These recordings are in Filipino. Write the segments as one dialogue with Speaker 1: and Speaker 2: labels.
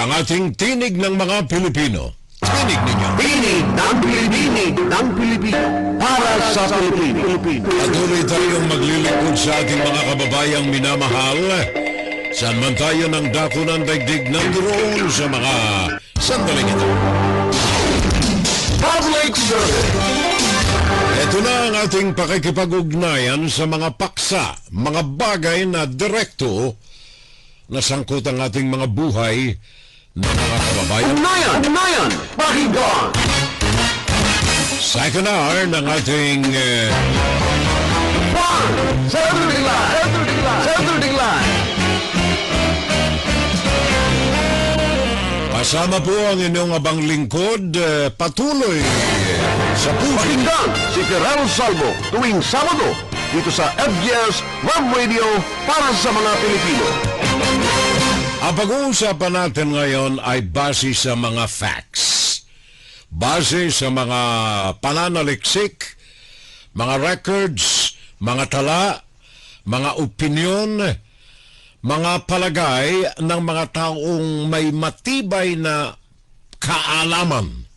Speaker 1: ang ating tinig ng mga Pilipino. Tinig ninyo.
Speaker 2: Tinig ng Pilipino para sa Pilipino.
Speaker 1: Patuloy tayong maglilingkod sa ating mga kababayang minamahal. Saan man tayo ng dako ng daigdig ng droon sa mga sandaling ito.
Speaker 2: Public Service.
Speaker 1: Ito na ang ating pakikipag-ugnayan sa mga paksa, mga bagay na direkto na sangkot ang ating mga buhay na mga kababayan.
Speaker 2: Ugnayan, pakinggan.
Speaker 1: Second hour ng ating
Speaker 2: Saturday Line.
Speaker 1: kasama po ang inyong abang lingkod, patuloy sa puso.
Speaker 2: Pakinggan si Ferrell Salvo tuwing Sabado dito sa FGS Web Radio para sa mga Pilipino.
Speaker 1: Ang pag-uusapan natin ngayon ay base sa mga facts. Base sa mga pananaliksik, mga records, mga tala, mga opinyon, mga palagay ng mga taong may matibay na kaalaman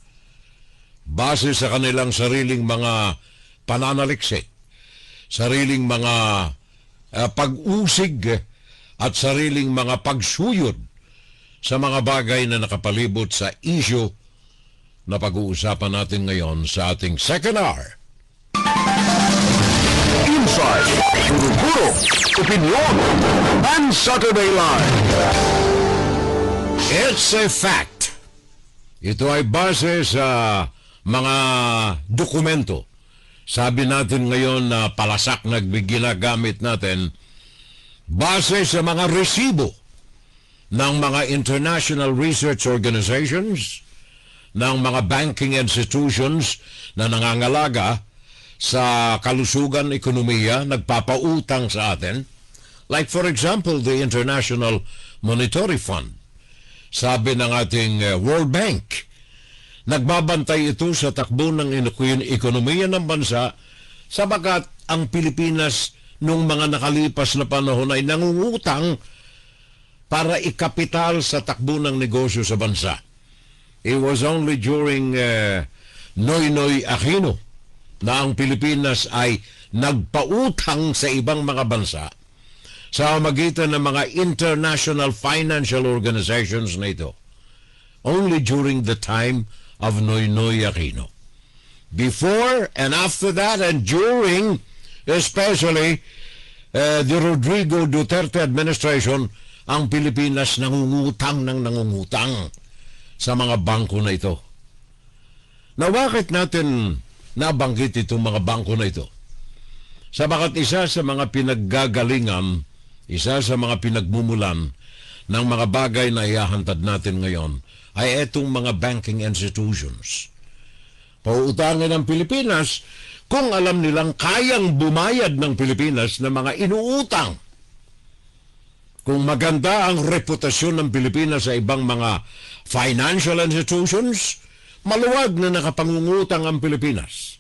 Speaker 1: base sa kanilang sariling mga pananaliksik, sariling mga pag-usig at sariling mga pagsuyod sa mga bagay na nakapalibot sa issue na pag-uusapan natin ngayon sa ating second hour.
Speaker 2: Inside, Guru, Opinion, and Saturday Line.
Speaker 1: It's a fact. Ito ay base sa mga dokumento. Sabi natin ngayon na palasak na ginagamit natin base sa mga resibo ng mga international research organizations, ng mga banking institutions na nangangalaga sa kalusugan, ekonomiya, nagpapautang sa atin. Like for example, the International Monetary Fund. Sabi ng ating World Bank, nagbabantay ito sa takbo ng ekonomiya ng bansa sabagat ang Pilipinas nung mga nakalipas na panahon ay nangungutang para ikapital sa takbo ng negosyo sa bansa. It was only during Noynoy Aquino na ang Pilipinas ay nagpautang sa ibang mga bansa sa magitan ng mga international financial organizations na ito. Only during the time of Noynoy Aquino. Before and after that and during, especially the Rodrigo Duterte administration, ang Pilipinas nangungutang sa mga bangko na ito. Na bakit natin nabanggit itong mga bangko na ito? Sabagat isa sa mga pinaggagalingan, isa sa mga pinagmumulan ng mga bagay na ihahantad natin ngayon ay itong mga banking institutions. Pauutangin ng Pilipinas kung alam nilang kayang bumayad ng Pilipinas ng mga inuutang. Kung maganda ang reputasyon ng Pilipinas sa ibang mga financial institutions, maluwag na nakapangungutang ang Pilipinas.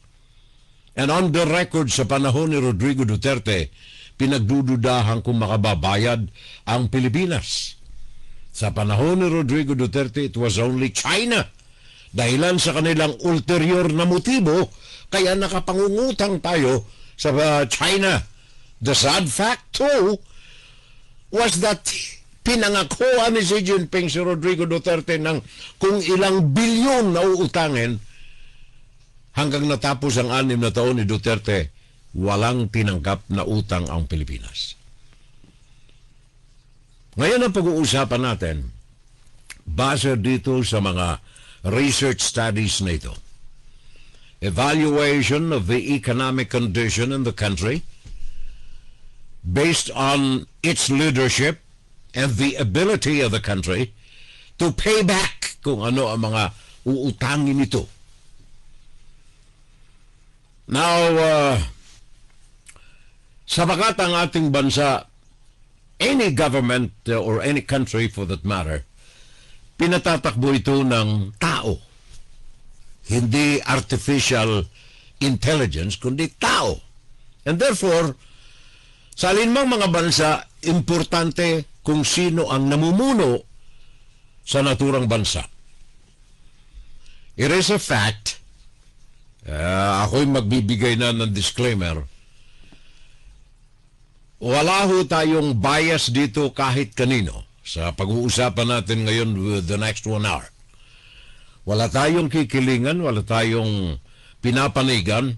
Speaker 1: And on the record sa panahon ni Rodrigo Duterte, pinagdududahan kung makababayad ang Pilipinas. Sa panahon ni Rodrigo Duterte, it was only China. Dahilan sa kanilang ulterior na motibo, kaya nakapangungutang tayo sa China. The sad fact, too, was that pinangakuha ni Xi Jinping si Rodrigo Duterte ng kung ilang bilyon na uutangin hanggang natapos ang 6 na taon ni Duterte, walang tinanggap na utang ang Pilipinas. Ngayon ang pag-uusapan natin, base dito sa mga research studies na ito. Evaluation of the economic condition in the country based on its leadership and the ability of the country to pay back kung ano ang mga uutangin nito. Now, sabagat ang ating bansa, any government or any country for that matter, pinatatakbo ito ng tao. Hindi artificial intelligence, kundi tao. And therefore, sa alinmang mga bansa, importante kung sino ang namumuno sa naturang bansa. It is a fact, ako'y magbibigay na ng disclaimer, wala ho tayong bias dito kahit kanino sa pag-uusapan natin ngayon with the next 1 hour. Wala tayong kikilingan, wala tayong pinapanigan.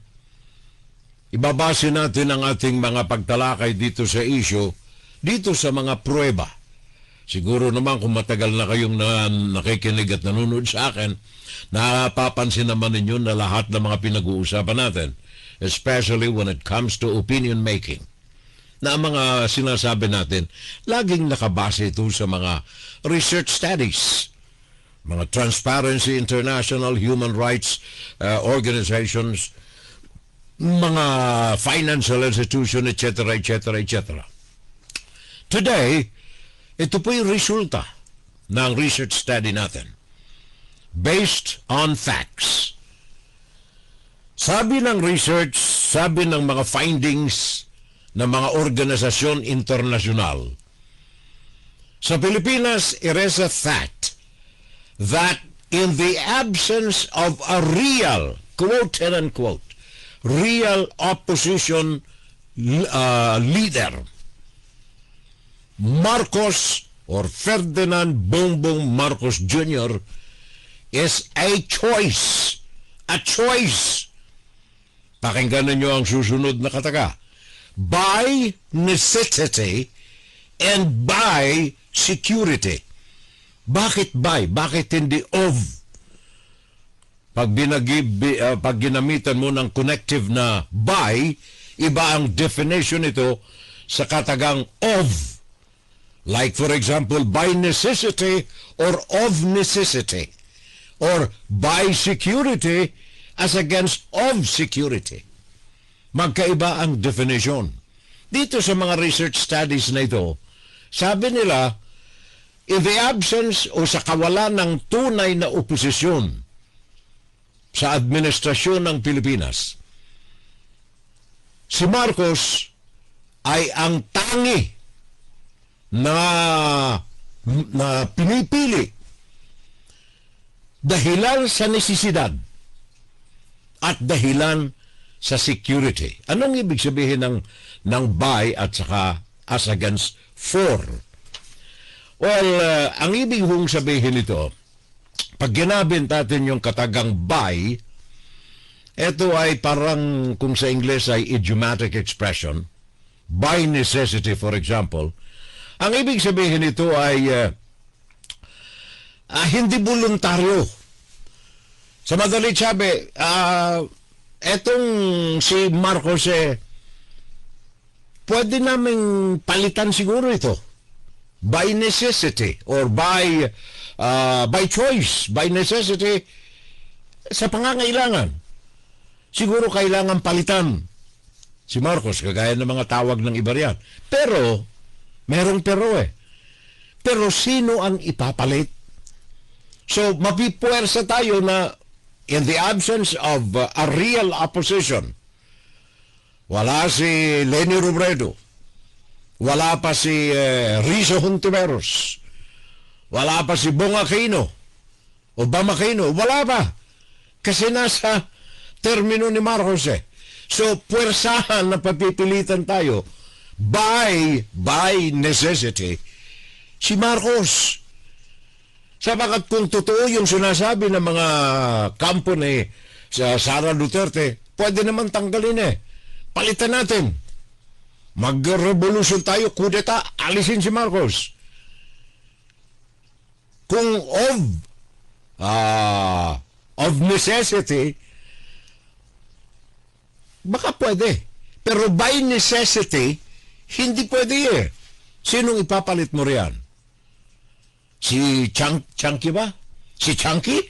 Speaker 1: Ibabase natin ang ating mga pagtalakay dito sa issue, dito sa mga pruweba. Siguro naman kung matagal na kayong nakikinig at nanonood sa akin, napapansin naman ninyo na lahat ng mga pinag-uusapan natin, especially when it comes to opinion making, na ang mga sinasabi natin, laging nakabase ito sa mga research studies, mga Transparency International, human rights organizations, mga financial institution, etc., etc., etc. Today, ito po yung resulta ng research study natin based on facts. Sabi ng research, sabi ng mga findings ng mga organisasyon internasyonal, sa Pilipinas, it is a fact that in the absence of a real, quote and unquote, real opposition leader, Marcos or Ferdinand Bongbong Marcos Jr. is a choice. A choice. Pakinggan ninyo ang susunod na kataga. By necessity and by security. Bakit by? Bakit hindi of? Pag ginamitan mo ng connective na by, iba ang definition ito sa katagang of. Like for example, by necessity or of necessity. Or by security as against of security. Magkaiba ang definition. Dito sa mga research studies na ito, sabi nila, in the absence o sa kawalan ng tunay na oposisyon sa administrasyon ng Pilipinas, si Marcos ay ang tangi na pinipili dahilan sa necesidad at dahilan sa security. Anong ibig sabihin ng by at saka as against for? Well, ang ibig hong sabihin nito, pag ginabit natin yung katagang by, ito ay parang kung sa Ingles ay idiomatic expression, by necessity for example. Ang ibig sabihin nito ay hindi voluntaryo. Sa madalit sabi, etong si Marcos pwede naming palitan siguro ito by necessity or by choice, by necessity sa pangangailangan. Siguro kailangan palitan si Marcos, kagaya ng mga tawag ng iba riyan. Pero merong pero Pero sino ang ipapalit? So, mapipuwersa tayo na in the absence of a real opposition, wala si Leni Robredo, wala pa si Rizzo Hontiveros, wala pa si Bong Aquino, Obama Aquino, wala pa. Kasi nasa termino ni Marcos So, puwersahan na papipilitan tayo by necessity si Marcos. Sabagat kung totoo yung sinasabi ng mga kampo ni Sara Duterte, pwede naman tanggalin Palitan natin. Mag-revolution tayo, kudeta, alisin si Marcos. Kung of necessity, baka pwede. Pero by necessity, hindi pwede Sinong ipapalit mo riyan? Si Chunky ba? Si Chunky?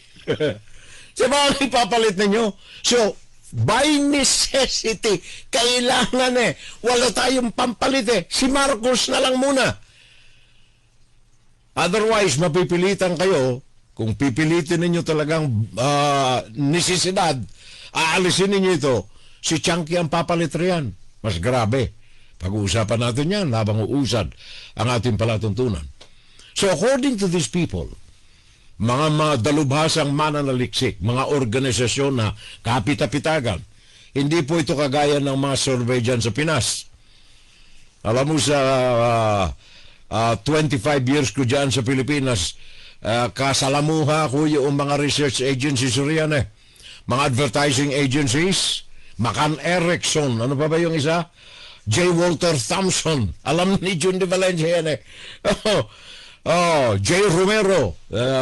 Speaker 1: Siya ba ang ipapalit ninyo? So, by necessity, kailangan wala tayong pampalit Si Marcos na lang muna. Otherwise, mapipilitan kayo, kung pipilitin ninyo talagang necesidad, aalisin ninyo ito, si Chunky ang papalit riyan. Mas grabe. Pag-uusapan natin yan habang uusad ang ating palatuntunan. So according to these people, mga dalubhasang mananaliksik, mga organisasyon na kapitapitagan. Hindi po ito kagaya ng mga survey dyan sa Pinas. Alam mo sa 25 years ko dyan sa Pilipinas, kasalamuha ko yung mga research agencies riyan eh. Mga advertising agencies, Macan Erickson, ano pa ba yung isa? J. Walter Thompson, alam ni Jun de Valencia yan eh. J. Romero,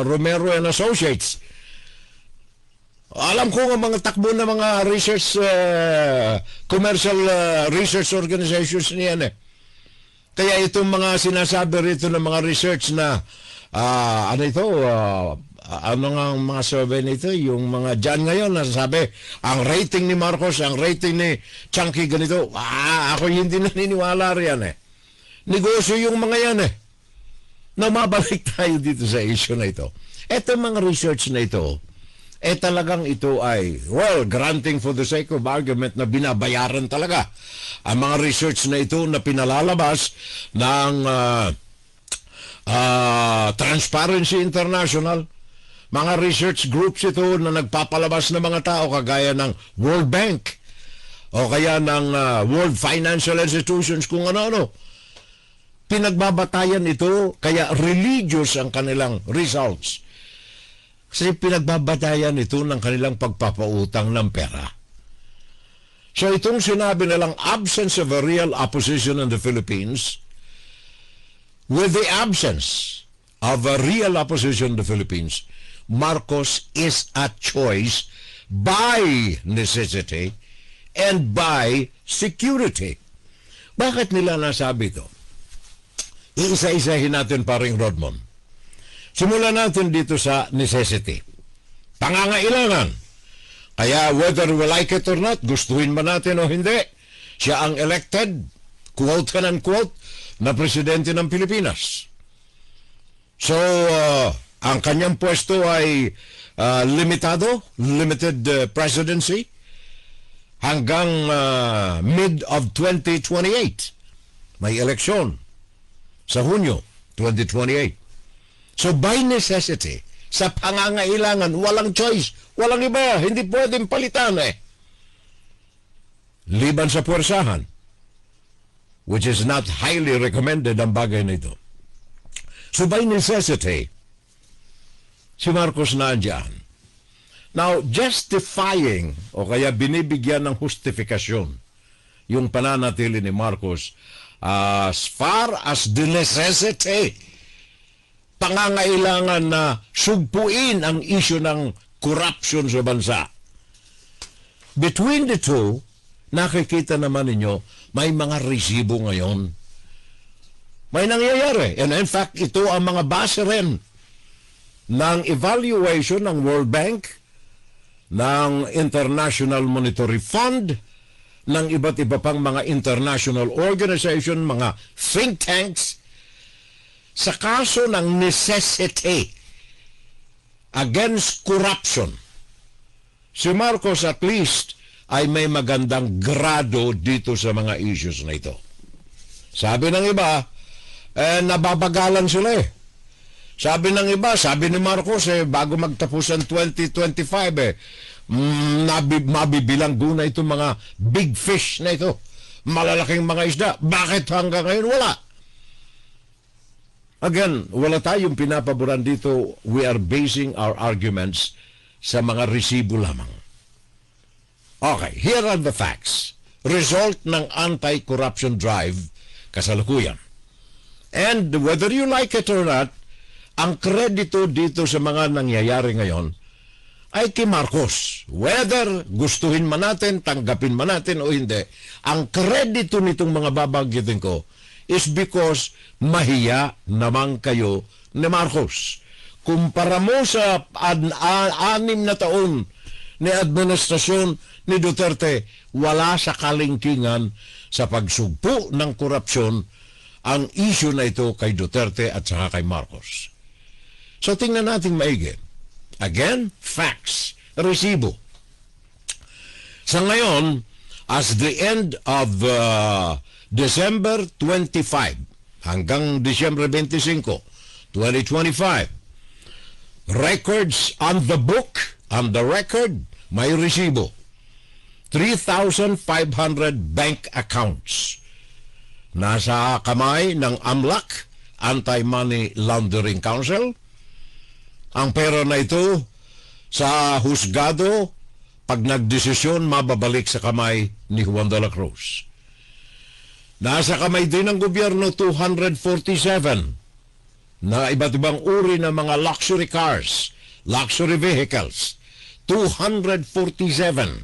Speaker 1: Romero and Associates. Alam ko nga mga takbo na mga research, commercial research organizations niyan eh. Kaya itong mga sinasabi rito ng mga research na, ano ito, ano nga ang mga survey nito, yung mga dyan ngayon nasasabi, ang rating ni Marcos, ang rating ni Chunky ganito, ako hindi naniniwala riyan eh. Negosyo yung mga yan eh. Na mabalik tayo dito sa issue na ito. Ito mga research na ito, talagang ito ay, well, granting for the sake of argument na binabayaran talaga. Ang mga research na ito na pinalalabas ng Transparency International, mga research groups ito na nagpapalabas ng mga tao kagaya ng World Bank o kaya ng World Financial Institutions kung ano-ano. Pinagbabatayan ito, kaya religious ang kanilang results. Kasi pinagbabatayan ito ng kanilang pagpapautang ng pera. So itong sinabi nilang absence of a real opposition in the Philippines, with the absence of a real opposition in the Philippines, Marcos is a choice by necessity and by security. Bakit nila nasabi ito? Iisa-isahin natin paring Rodmond. Simulan natin dito sa necessity. Pangangailangan. Kaya whether we like it or not, gustuhin man natin o hindi, siya ang elected, quote and unquote, na presidente ng Pilipinas. So, ang kanyang pwesto ay limited presidency hanggang mid of 2028. May eleksyon sa Hunyo 2028. So by necessity, sa pangangailangan, walang choice, walang iba, hindi pwedeng palitan eh. Liban sa puwersahan, which is not highly recommended ang bagay na ito. So by necessity, si Marcos na andyan. Now, justifying o kaya binibigyan ng justifikasyon yung pananatili ni Marcos as far as the necessity, pangangailangan na sugpuin ang issue ng corruption sa bansa. Between the two, nakikita naman ninyo, may mga resibo ngayon. May nangyayari. And in fact, ito ang mga base rin ng evaluation ng World Bank, ng International Monetary Fund, ng iba't iba pang mga international organization, mga think tanks, sa kaso ng necessity against corruption. Si Marcos at least ay may magandang grado dito sa mga issues na ito. Sabi ng iba, nababagalan sila eh. Sabi ng iba, sabi ni Marcos bago magtapos ang 2025 mabibilang na itong mga big fish na ito. Malalaking mga isda. Bakit hanggang ngayon wala? Again, wala tayong pinapaboran dito. We are basing our arguments sa mga resibo lamang. Okay, here are the facts. Result ng anti-corruption drive kasalukuyan. And whether you like it or not, ang kredito dito sa mga nangyayari ngayon ay kay Marcos. Whether gustuhin man natin, tanggapin man natin o hindi, ang kredito nitong mga babanggitin ko is because mahiya naman kayo ni Marcos. Kumpara mo sa 6 na taon ni administrasyon ni Duterte, wala sa kalingkingan sa pagsugpo ng korupsyon ang issue na ito kay Duterte at saka kay Marcos. So tingnan natin maigi. Again, facts, resibo. Sa ngayon, as the end of December 25 hanggang December 25, 2025, records on the book, on the record, may resibo. 3,500 bank accounts. Nasa kamay ng AMLAC, Anti-Money Laundering Council. Ang pera na ito sa husgado, pag nagdesisyon, mababalik sa kamay ni Juan de la Cruz. Nasa kamay din ng gobyerno 247 na iba't ibang uri ng mga luxury cars, luxury vehicles. 247.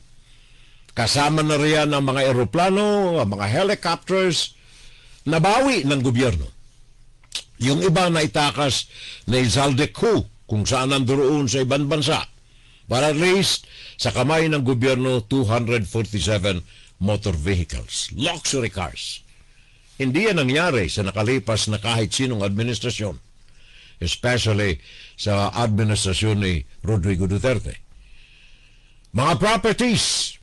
Speaker 1: Kasama na riyan ang mga eroplano, ang mga helicopters, nabawi ng gobyerno. Yung iba na itakas na Zaldeco kung saan nandoon sa ibang bansa. But at least, sa kamay ng gobyerno, 247 motor vehicles, luxury cars. Hindi yan nangyari sa nakalipas na kahit sinong administrasyon, especially sa administrasyon ni Rodrigo Duterte. Mga properties,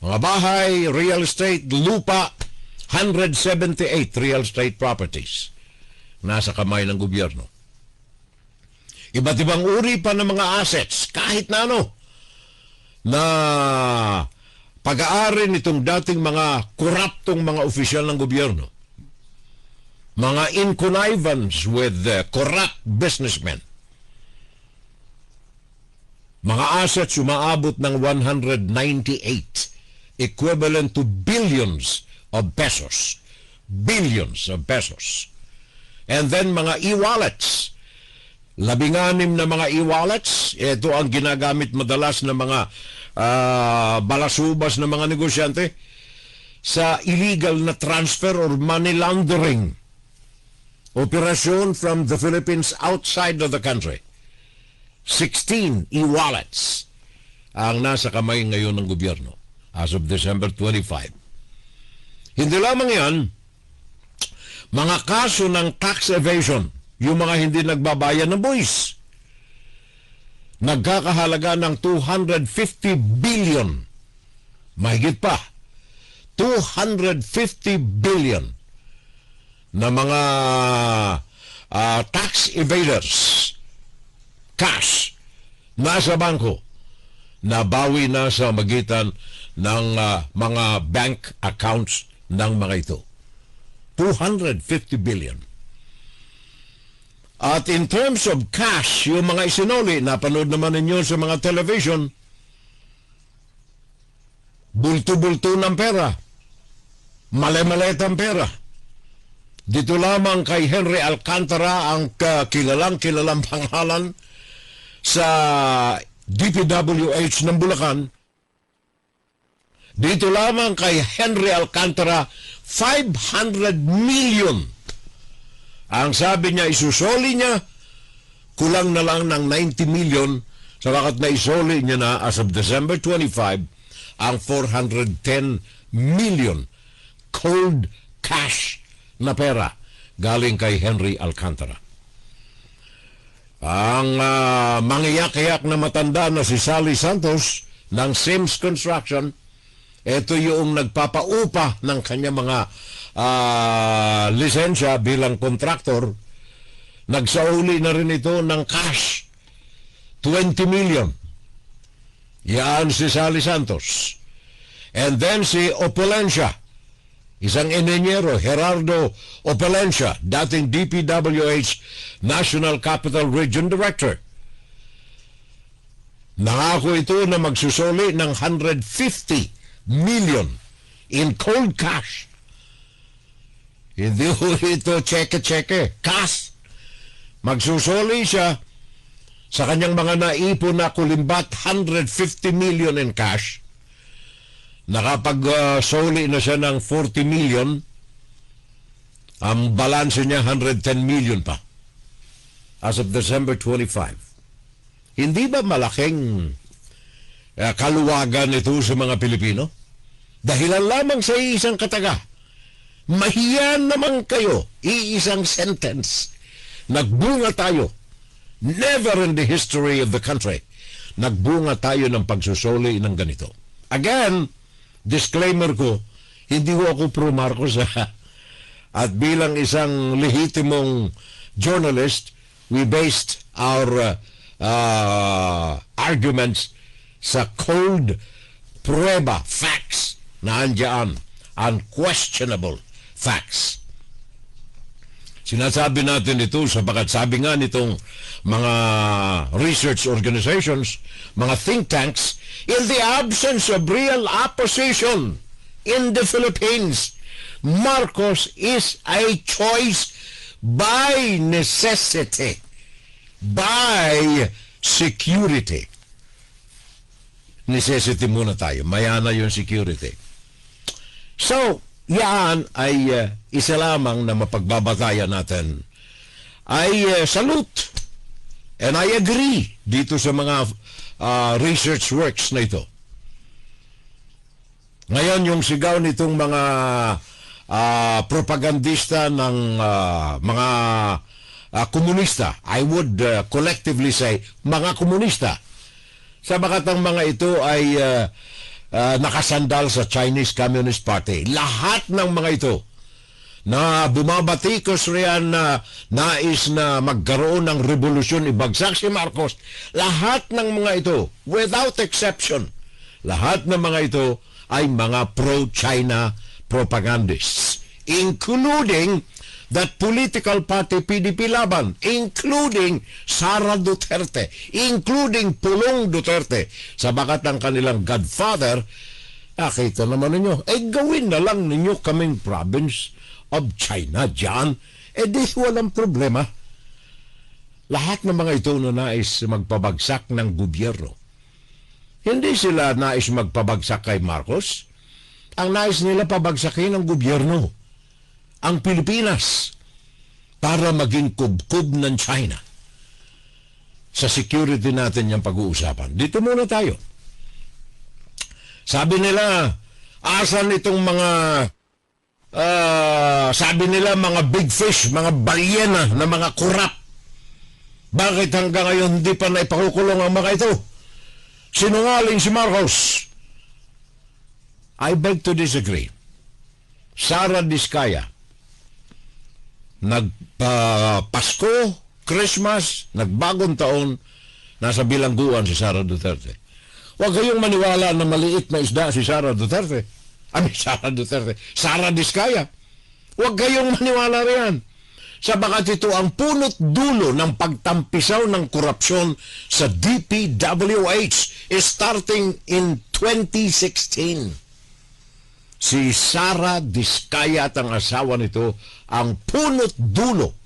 Speaker 1: mga bahay, real estate, lupa, 178 real estate properties nasa kamay ng gobyerno. Iba't ibang uri pa ng mga assets, kahit na ano, na pag-aari nitong dating mga koraptong mga opisyal ng gobyerno. Mga in connivance with corrupt businessmen. Mga assets umaabot ng 198, equivalent to billions of pesos. Billions of pesos. And then mga e-wallets. 16 na mga e-wallets. Ito ang ginagamit madalas ng mga balasubas ng mga negosyante sa illegal na transfer or money laundering. Operasyon from the Philippines outside of the country. 16 e-wallets ang nasa kamay ngayon ng gobyerno as of December 25. Hindi lamang yan, mga kaso ng tax evasion, yung mga hindi nagbabayad ng buwis, nagkakahalaga ng 250 billion. Mahigit pa, 250 billion na mga tax evaders, cash, nasa bangko, nabawi na sa magitan ng mga bank accounts ng mga ito. 250 billion. At in terms of cash, yung mga isinuli, napanood naman ninyo sa mga television, bulto-bulto ng pera, male-malet ang pera. Dito lamang kay Henry Alcantara ang kilalang pangalan sa DPWH ng Bulacan. Dito lamang kay Henry Alcantara, 500 million. Ang sabi niya, isusoli niya, kulang na lang ng 90 million sa wakat na isoli niya na as of December 25 ang 410 million cold cash na pera galing kay Henry Alcantara. Ang mangiyak-iyak na matanda na si Sally Santos ng Sims Construction, ito yung nagpapaupa ng kanya mga lisensya bilang kontraktor. Nagsauli na rin ito ng cash, 20 million. Yan si Sally Santos. And then si Opulencia, isang inhenyero, Gerardo Opulencia, dating DPWH National Capital Region Director. Nangako ito na magsusuli ng 150 million in cold cash. Hindi ho ito cheque-cheque, cash. Magsusuli siya sa kanyang mga naipon na kulimbat 150 million in cash. Nakapag-soli na siya ng 40 million, ang balanse niya 110 million pa as of December 25. Hindi ba malaking kaluwagan ito sa mga Pilipino? Dahilan lamang sa isang kataga. Mahiya naman kayo, iisang sentence. Nagbunga tayo. Never in the history of the country nagbunga tayo ng pagsusoli ng ganito. Again, disclaimer ko, hindi ko ako pro Marcos at bilang isang lehitimong journalist, we based our arguments sa cold prueba, facts na andyan, unquestionable facts. Sinasabi natin ito sapagat sabi nga nitong mga research organizations, mga think tanks, in the absence of real opposition in the Philippines, Marcos is a choice by necessity, by security. Necessity muna tayo. Maya na yung security. So, yan ay isa lamang na mapagbabatayan natin. I salute and I agree dito sa mga research works na ito. Ngayon, yung sigaw nitong mga propagandista ng mga komunista, I would collectively say, mga komunista, sabagat ang mga ito ay nakasandal sa Chinese Communist Party. Lahat ng mga ito na bumabatikos riyan na nais na magkaroon ng revolusyon, ibagsak si Marcos, lahat ng mga ito, without exception, lahat ng mga ito ay mga pro-China propagandists, including that political party PDP Laban, including Sara Duterte, including Pulong Duterte, sabagat ang kanilang godfather, nakita naman ninyo, gawin na lang ninyo kaming province of China dyan, di walang problema. Lahat ng mga ito na nais magpabagsak ng gobyerno. Hindi sila nais magpabagsak kay Marcos. Ang nais nila pabagsakin ng gobyerno, ang Pilipinas, para maging kubkub ng China. Sa security natin yung pag-uusapan. Dito muna tayo. Sabi nila, asan itong mga sabi nila mga big fish, mga balyena na mga kurap. Bakit hanggang ngayon hindi pa naipakukulong ang mga ito? Sinungaling si Marcos. I beg to disagree. Sara Diskaya, Pasko, Christmas, nagbagong taon, nasa bilangguan si Sara Duterte. Huwag kayong maniwala na maliit na isda si Sara Duterte. Sara Diskaya. Huwag kayong maniwala riyan. Sabagat ito ang punot dulo ng pagtampisaw ng korupsyon sa DPWH starting in 2016. Si Sara Diskaya at ang asawa nito ang punot dulo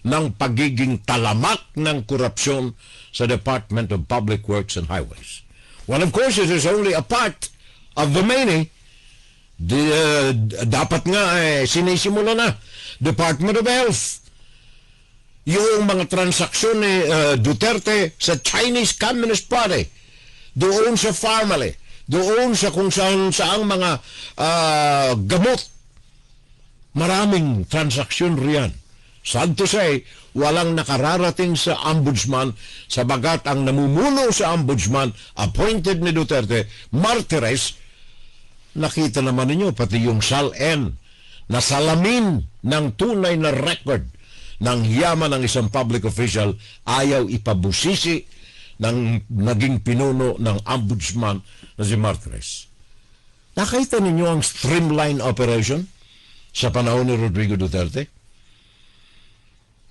Speaker 1: ng pagiging talamak ng korupsyon sa Department of Public Works and Highways. Well, of course, it is only a part of the many. Dapat nga sinisimula na Department of Health. Yung mga transaksyon ni Duterte sa Chinese Communist Party, doon sa family, doon sa kung saang mga gamot, maraming transaksyon riyan. Sad to say, walang nakararating sa ombudsman sabagat ang namumuno sa ombudsman, appointed ni Duterte, Martires. Nakita naman ninyo, pati yung SALN, na salamin ng tunay na record ng yaman ng isang public official, ayaw ipabusisi ng naging pinuno ng ombudsman na si Martires. Nakita ninyo ang streamline operation sa panahon ni Rodrigo Duterte?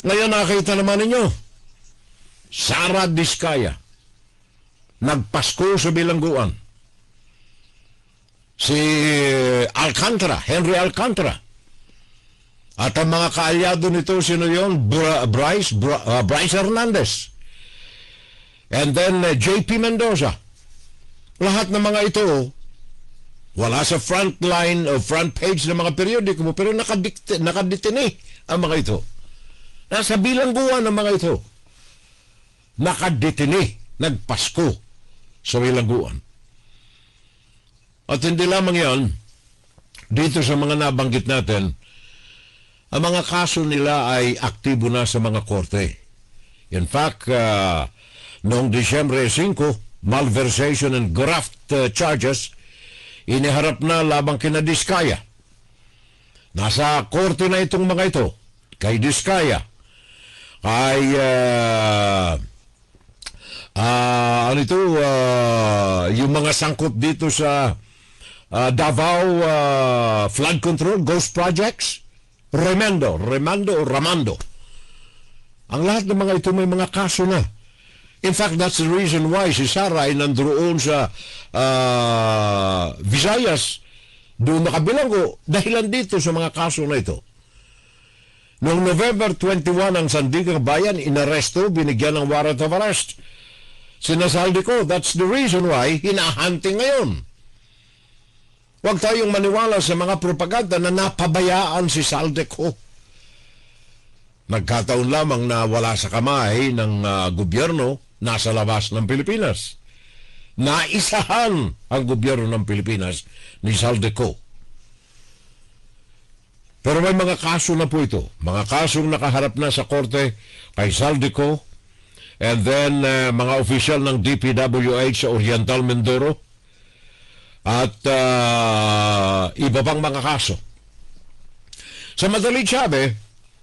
Speaker 1: Ngayon nakita naman ninyo, Sara Diskaya, nagpasko sa bilangguan. Si Alcantara, Henry Alcantara. At ang mga kaalyado nito, sino yun? Bryce Hernandez. And then JP Mendoza. Lahat ng mga ito, wala sa front line o front page ng mga periodiko mo, pero nakadetine ang mga ito. Nasa bilangguan ng mga ito. Nakadetine, nagpasko sa bilangguan. At hindi lamang yan, dito sa mga nabanggit natin, ang mga kaso nila ay aktibo na sa mga korte. In fact, noong Disyembre 5, malversation and graft charges, iniharap na labang kina Diskaya. Nasa korte na itong mga ito, kay Diskaya, kay ano ito, yung mga sangkot dito sa Davao flood control, ghost projects, Remando o Ramando. Ang lahat ng mga ito may mga kaso na. In fact, that's the reason why si Sara ay nandoon sa Visayas, doon nakabilang ko, dahilan dito sa mga kaso na ito. Noong November 21, ang Sandigang Bayan, inaresto, binigyan ng warrant of arrest. Sinasaldi ko, that's the reason why hinahunting ngayon. Huwag tayong maniwala sa mga propaganda na napabayaan si Saldeco. Nagkataon lamang na wala sa kamay ng gobyerno, nasa labas ng Pilipinas. Naisahan ang gobyerno ng Pilipinas ni Saldeco. Pero may mga kaso na po ito. Mga kasong nakaharap na sa korte kay Saldeco, and then mga opisyal ng DPWH sa Oriental Mindoro, at iba pang mga kaso. Sa madaling sabi,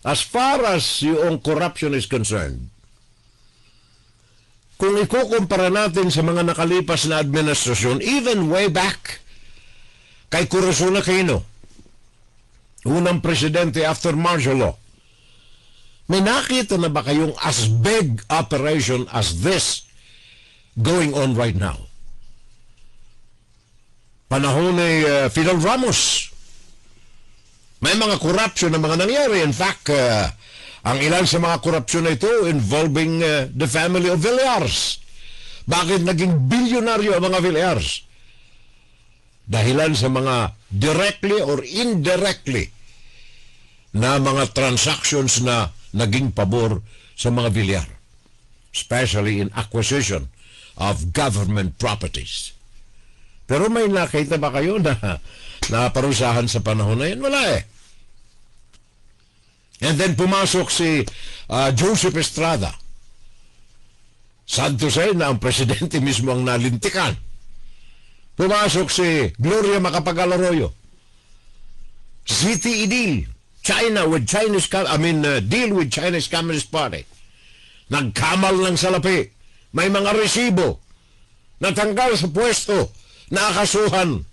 Speaker 1: as far as yung corruption is concerned, kung ikukumpara natin sa mga nakalipas na administrasyon, even way back kay Corazon Aquino, unang presidente after martial law, may nakita na ba kayong as big operation as this going on right now? Panahon ni Fidel Ramos, may mga corruption na mga nangyari. In fact, ang ilan sa mga corruption na ito involving the family of Villars. Bakit naging bilyonaryo ang mga Villars? Dahilan sa mga directly or indirectly na mga transactions na naging pabor sa mga Villar, especially in acquisition of government properties. Pero may nakita ba kayo na naparusahan sa panahon na yun? Wala eh. And then pumasok si Joseph Estrada. Sad to say na ang presidente mismo ang nalintikan. Pumasok si Gloria Macapagal Arroyo. CTE deal. China with Chinese, deal with Chinese Communist Party. Nagkamal ng salapi. May mga resibo. Natanggal sa pwesto. Nakasuhan.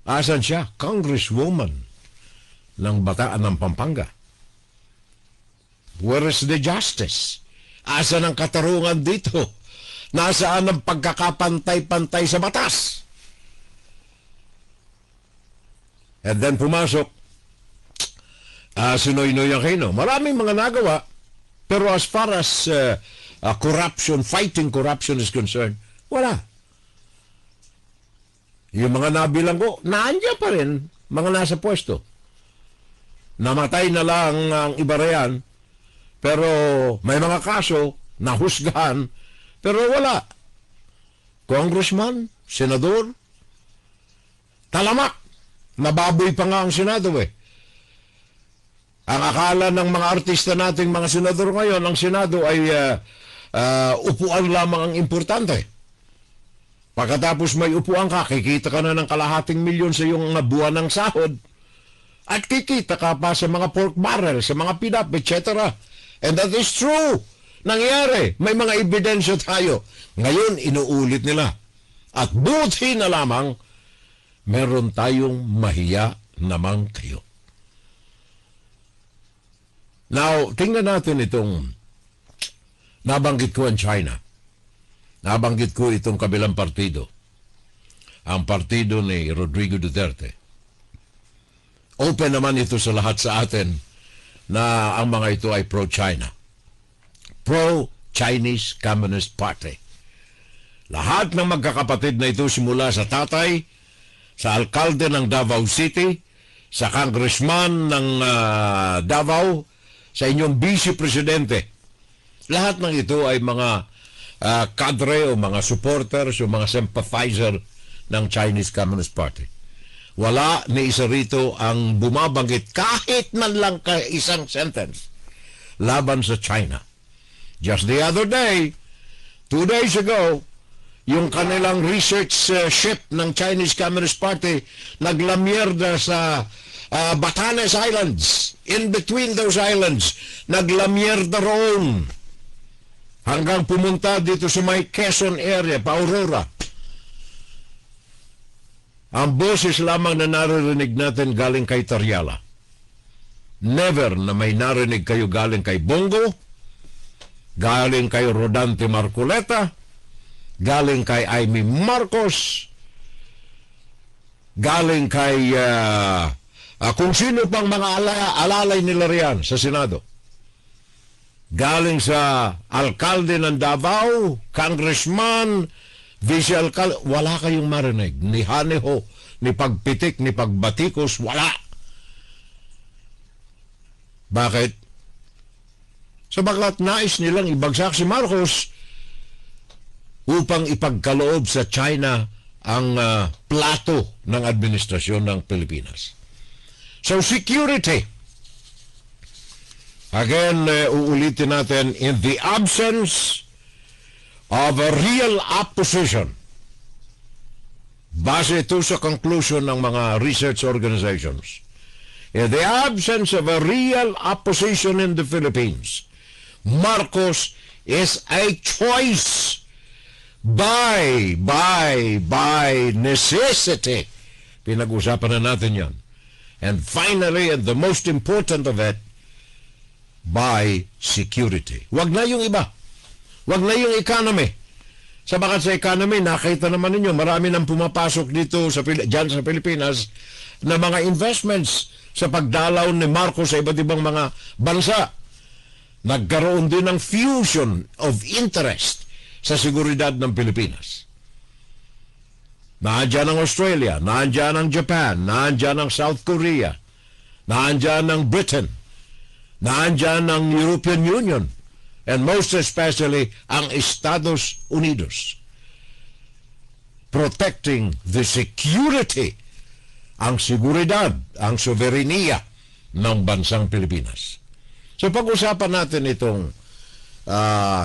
Speaker 1: Asan siya? Congresswoman ng Bataan ng Pampanga. Where is the justice? Asan ang katarungan dito? Nasaan ang pagkakapantay-pantay sa batas? And then pumasok si Noynoy Aquino. Maraming mga nagawa, pero as far as corruption, fighting corruption is concerned, wala. Yung mga nabilang ko, naandyan pa rin, mga nasa pwesto. Namatay na lang ang iba riyan, pero may mga kaso, nahusgahan, pero wala. Congressman, senador, talamak. Nababoy pa nga ang Senado eh. Ang akala ng mga artista nating mga senador ngayon, ang Senado ay upuan lamang ang importante. Pagkatapos may upuan ka, kikita ka na ng kalahating milyon sa iyong buwan ng sahod, at kikita ka pa sa mga pork barrel, sa mga pinap, etc. And that is true. Nangyari. May mga ebidensya tayo. Ngayon, inuulit nila. At buti na lamang, meron tayong mahiya naman kayo. Now, tingnan natin itong nabanggit ko ang China. Nabanggit ko itong kabilang partido. Ang partido ni Rodrigo Duterte. Open naman ito sa lahat sa atin na ang mga ito ay pro-China. Pro-Chinese Communist Party. Lahat ng magkakapatid na ito simula sa tatay, sa alkalde ng Davao City, sa congressman ng Davao, sa inyong vice-presidente. Lahat ng ito ay mga kadre o mga supporters o mga sympathizer ng Chinese Communist Party. Wala ni isa rito ang bumabanggit kahit man lang isang sentence laban sa China. Just the other day, 2 days ago, yung kanilang research ship ng Chinese Communist Party naglamierda sa Batanes Islands. In between those islands, naglamierda roon. hanggang pumunta dito sa may Quezon area, pa Aurora. Ang boses lamang na naririnig natin galing kay Tariala. Never na may narinig kayo galing kay Bongo, galing kay Rodante Marcoleta, galing kay Amy Marcos, galing kay kung sino pang mga alalay nila riyan sa Senado. Galing sa alkalde ng Davao, congressman, vice-alkalde, wala kayong marinig. Ni Haneho, ni Pagpitik, ni Pagbatikos, wala. Bakit? Sabagat nais nilang ibagsak si Marcos upang ipagkaloob sa China ang plato ng administrasyon ng Pilipinas. So security. Again, uulitin natin, in the absence of a real opposition, base ito sa conclusion ng mga research organizations, in the absence of a real opposition in the Philippines, Marcos is a choice by necessity. Pinag-usapan na natin yan. And finally, and the most important of it, by security. Wag na yung iba. Wag na yung economy. Sabagat sa economy, nakita naman ninyo, marami nang pumapasok dito dyan sa Pilipinas na mga investments sa pagdalaw ni Marcos sa iba't ibang mga bansa. Nagkaroon din ng fusion of interest sa seguridad ng Pilipinas. Naandyan ang Australia, naandyan ang Japan, naandyan ang South Korea, naandyan ang Britain, naandyan ang European Union, and most especially ang Estados Unidos. Protecting the security, ang seguridad, ang soberenya ng bansang Pilipinas. So pag-usapan natin itong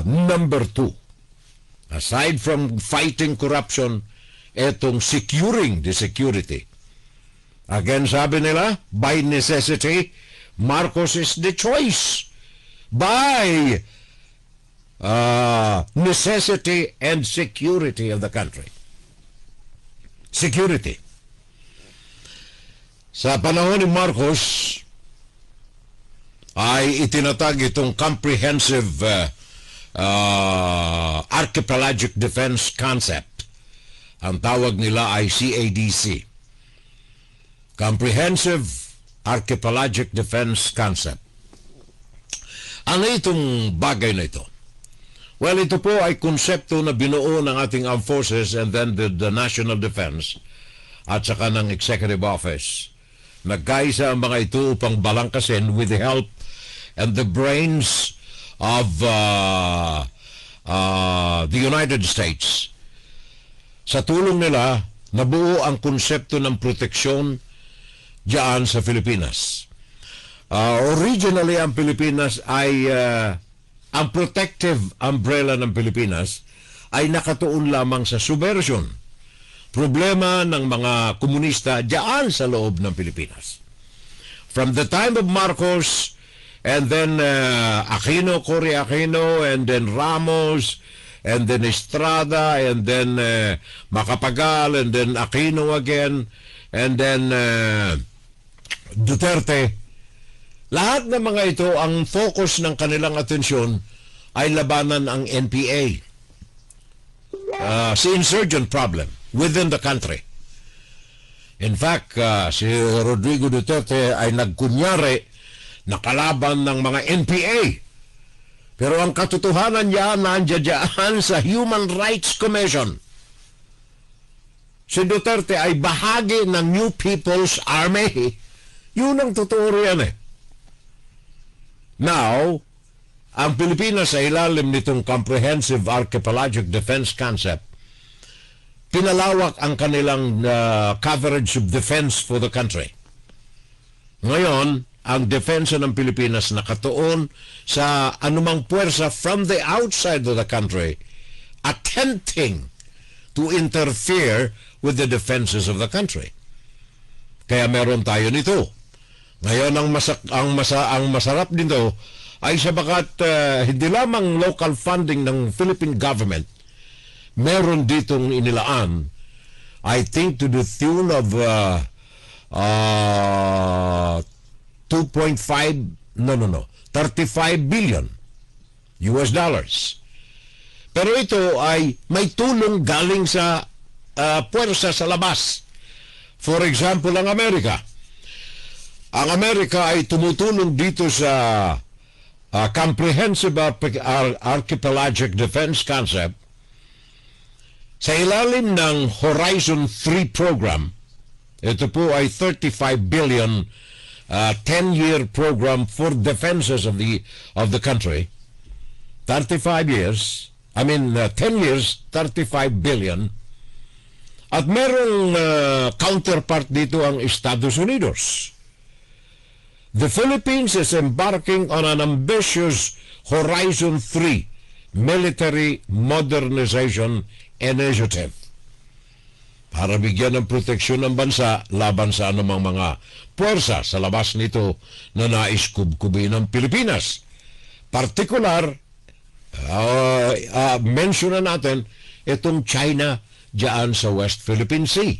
Speaker 1: number 2. Aside from fighting corruption, itong securing the security. Again, sabi nila, by necessity, Marcos is the choice. By necessity and security of the country. Security. Sa panahon ni Marcos, ay itinatag itong comprehensive archipelagic defense concept. Ang tawag nila ay CADC. Comprehensive Archipelagic Defense Concept. Ano itong bagay na ito? Well, ito po ay konsepto na binuo ng ating armed forces and then the National Defense at saka ng Executive Office. Nagkaisa ang mga ito upang balangkasin with the help and the brains of the United States. Sa tulong nila, nabuo ang konsepto ng proteksyon diyan sa Pilipinas. Originally, ang Pilipinas ay, ang protective umbrella ng Pilipinas ay nakatuon lamang sa subversion. Problema ng mga komunista diyan sa loob ng Pilipinas. From the time of Marcos, and then Aquino, Cory Aquino, and then Ramos, and then Estrada, and then Macapagal, and then Aquino again, and then Duterte. Lahat ng mga ito, ang focus ng kanilang atensyon ay labanan ang NPA. Si insurgent problem within the country. In fact, si Rodrigo Duterte ay nagkunyari na kalaban ng mga NPA. Pero ang katotohanan niya nandiyan sa Human Rights Commission. Si Duterte ay bahagi ng New People's Army. Yun ang totoo riyan eh. Now, ang Pilipinas sa ilalim nitong Comprehensive Archipelagic Defense Concept, pinalawak ang kanilang coverage of defense for the country. Ngayon, ang depensa ng Pilipinas nakatuon sa anumang puwersa from the outside of the country attempting to interfere with the defenses of the country. Kaya meron tayo nito. Ngayon, ang masarap dito ay sabagat hindi lamang local funding ng Philippine government, meron ditong inilaan, I think to the tune of 35 billion US dollars. Pero ito ay may tulong galing sa puwersa sa labas. For example, ang Amerika. Ang Amerika ay tumutulong dito sa Comprehensive Archipelagic Defense Concept sa ilalim ng Horizon 3 program. Ito po ay 35 billion 10-year program for defenses of the country. 35 years, 10 years, 35 billion. At merong counterpart dito ang Estados Unidos. The Philippines is embarking on an ambitious Horizon 3 military modernization initiative para bigyan ng proteksyon ng bansa laban sa anumang mga puwersa sa labas nito na nais kubkubin ng Pilipinas. Partikular, mention na natin itong China diyan sa West Philippine Sea.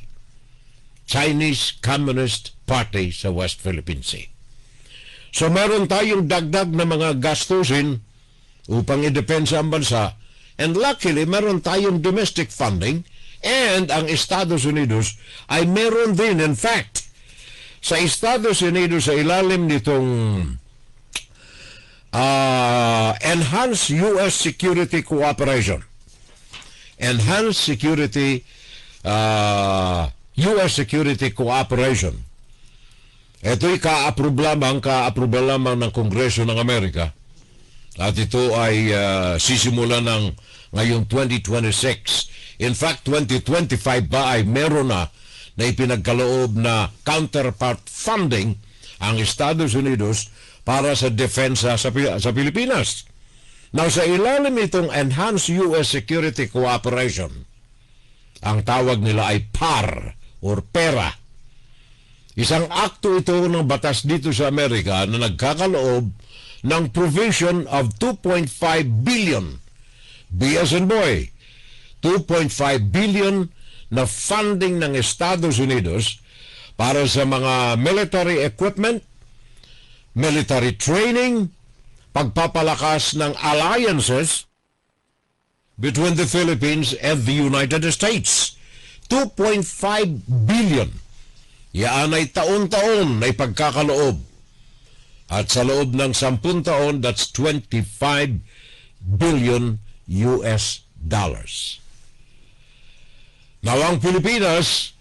Speaker 1: Chinese Communist Party sa West Philippine Sea. So meron tayong dagdag na mga gastusin upang idepensa ang bansa, and luckily meron tayong domestic funding, and ang Estados Unidos ay meron din. In fact, sa Estados Unidos sa ilalim nitong Enhanced U.S. Security Cooperation, Enhanced Security U.S. Security Cooperation, ito'y ka-approve lamang ng Kongreso ng Amerika, at ito ay sisimula ng ngayong 2026. In fact, 2025 pa ay meron na ipinagkaloob na counterpart funding ang Estados Unidos para sa depensa sa Pilipinas. Now, sa ilalim itong Enhanced U.S. Security Cooperation, ang tawag nila ay PAR or PERA. Isang akto ito ng batas dito sa Amerika na nagkakaloob ng provision of 2.5 billion, B as in boy, 2.5 billion na funding ng Estados Unidos para sa mga military equipment, military training, pagpapalakas ng alliances between the Philippines and the United States. 2.5 billion. Yan ay taon-taon na ipagkakaloob. At sa loob ng 10 taon, that's 25 billion US dollars. Now, ang Pilipinas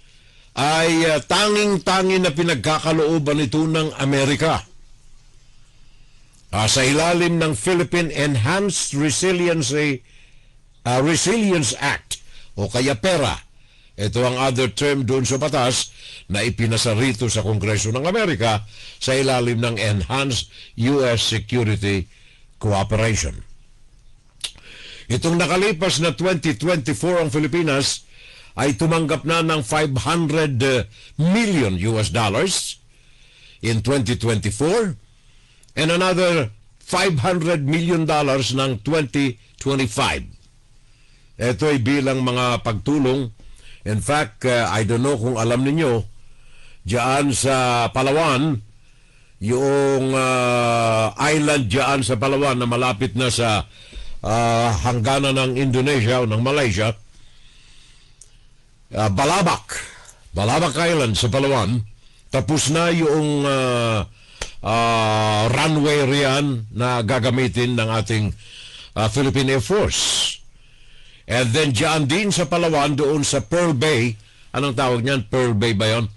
Speaker 1: ay tanging-tangi na pinagkakalooban ito ng Amerika. Sa ilalim ng Philippine Enhanced Resilience Act o kaya PERA. Ito ang other term doon sa batas na ipinasa rito sa Kongreso ng Amerika sa ilalim ng Enhanced U.S. Security Cooperation. Itong nakalipas na 2024 ang Pilipinas ay tumanggap na ng 500 million US dollars in 2024 and another 500 million dollars ng 2025. Ito ay bilang mga pagtulong. In fact, I don't know kung alam ninyo, diyan sa Palawan, yung island diyan sa Palawan na malapit na sa hangganan ng Indonesia o ng Malaysia, Balabac Island sa Palawan, tapos na yung runway riyan na gagamitin ng ating Philippine Air Force. And then diyan din sa Palawan, doon sa Pearl Bay, anong tawag niyan? Pearl Bay ba yun?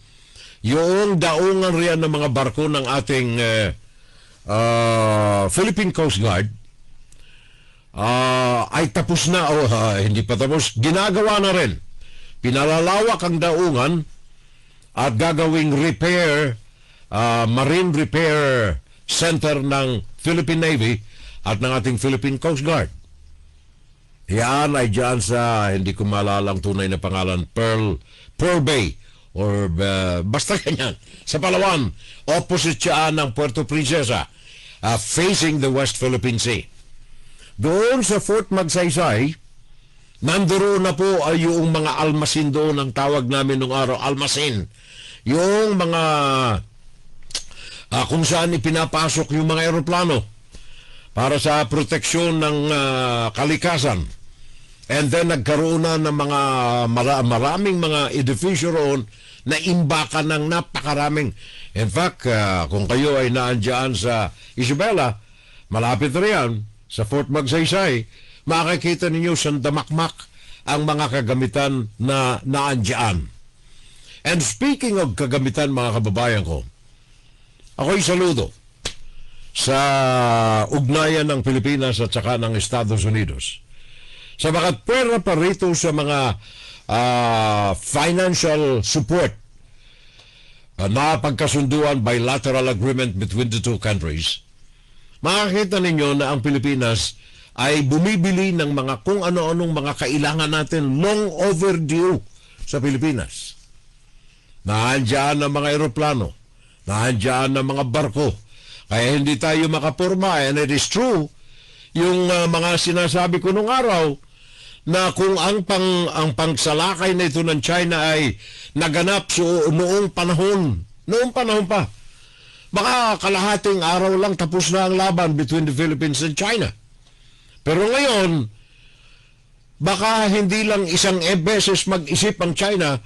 Speaker 1: Yung daungan riyan ng mga barko ng ating Philippine Coast Guard ay tapos na, hindi pa tapos, ginagawa na rin. Pinalalawak ang daungan at gagawing marine repair center ng Philippine Navy at ng ating Philippine Coast Guard. Yan ay dyan sa, hindi ko maalala ang tunay na pangalan, Pearl Bay, or basta ganyan, sa Palawan, opposite siya ng Puerto Princesa. facing the West Philippine Sea. Doon sa Fort Magsaysay, nandoon na po ay yung mga almasin doon, ang tawag namin nung araw, almasin. Yung mga kung saan ipinapasok yung mga eroplano para sa proteksyon ng kalikasan. And then nagkaroon na ng mga maraming mga edifisyo roon na imbakan ng napakaraming. In fact, kung kayo ay naandyan sa Isabela, malapit riyan sa Fort Magsaysay, makikita ninyo sandamakmak ang mga kagamitan na naandyan. And speaking of kagamitan, mga kababayan ko, ako'y saludo sa ugnayan ng Pilipinas at saka ng Estados Unidos. Sabagat pwera pa rito sa mga financial support na pagkasunduan, bilateral agreement between the two countries, makakita ninyo na ang Pilipinas ay bumibili ng mga kung ano-anong mga kailangan natin long overdue sa Pilipinas. Naandyan ang mga eroplano, naandyan ang mga barko, kaya hindi tayo makapurma. And it is true, yung mga sinasabi ko nung araw, na kung ang pangsalakay na ito ng China ay naganap noong panahon pa, baka kalahating araw lang tapos na ang laban between the Philippines and China. Pero ngayon, baka hindi lang isang beses mag-isip ang China,